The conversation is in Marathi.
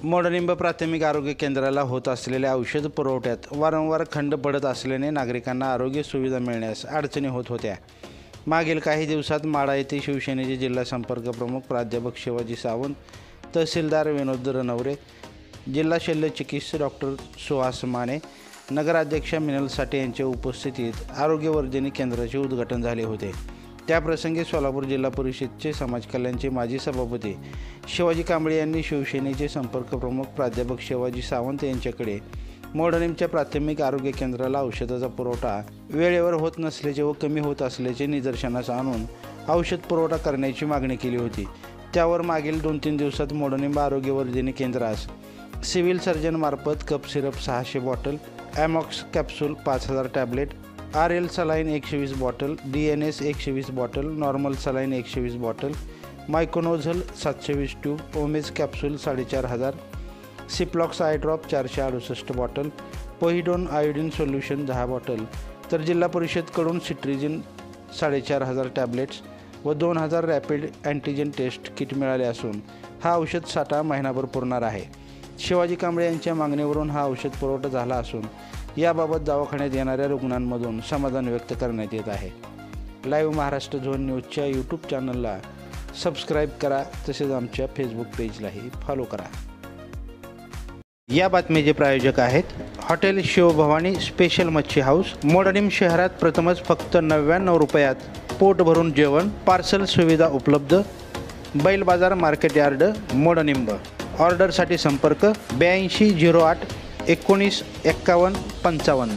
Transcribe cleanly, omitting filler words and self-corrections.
मोडनिंब प्राथमिक आरोग्य केंद्राला होत असलेल्या औषध पुरवठ्यात वारंवार खंड पडत असल्याने नागरिकांना आरोग्य सुविधा मिळण्यास अडचणी होत होत्या। मागील काही दिवसात माढा येथे शिवसेनेचे जिल्हा संपर्क प्रमुख प्राध्यापक शिवाजी सावंत, तहसीलदार विनोद रणवरे, जिल्हा शल्य चिकित्सक डॉक्टर सुहास माने, नगराध्यक्षा मिनल साठे यांच्या उपस्थितीत आरोग्यवर्धिनी केंद्राचे उद्घाटन झाले होते। त्याप्रसंगी सोलापूर जिल्हा परिषदेचे समाज कल्याणचे माजी सभापती शिवाजी कांबळे यांनी शिवसेनेचे संपर्क प्रमुख प्राध्यापक शिवाजी सावंत यांच्याकडे मोडनिंबच्या प्राथमिक आरोग्य केंद्राला औषधाचा पुरवठा वेळेवर होत नसल्याचे व कमी होत असल्याचे निदर्शनास आणून औषध पुरवठा करण्याची मागणी केली होती। त्यावर मागील 2-3 दिवसात मोडनिंब आरोग्यवर्धिनी केंद्रास सिव्हिल सर्जन मार्फत cough syrup 600 bottle, amox capsule 5000 tablet, RL saline 120 bottle, DNS 120 bottle, normal saline 120 bottle, miconazole 720 tube, omez capsule 4500, ciplox eye drop 468 bottle, povidone iodine solution 10 bottle, तर जिल्हा परिषदकडून सिट्रिजिन 4500 टॅब्लेट्स व 2000 रॅपिड अँटीजन टेस्ट किट मिळाले असून हा औषध साठा महिनाभर पुरणार आहे। शिवाजी कांबळे यांच्या मागणीवरून हा औषध पुरवठा झाला असून याबाबत दवाखान्यात येणाऱ्या रुग्णांमधून समाधान व्यक्त करण्यात येत आहे। लाईव्ह महाराष्ट्र झोन न्यूजच्या यूट्यूब चॅनलला सबस्क्राईब करा, तसेच आमच्या फेसबुक पेजलाही फॉलो करा। या बातमीचे प्रायोजक आहेत हॉटेल शिवभवानी स्पेशल मच्छी हाऊस। मोडनिंब शहरात प्रथमच फक्त 99 रुपयात पोट भरून जेवण, पार्सल सुविधा उपलब्ध। बैल बाजार मार्केट यार्ड, मोडनिंब। ऑर्डरसाठी संपर्क 8208 19 51 55।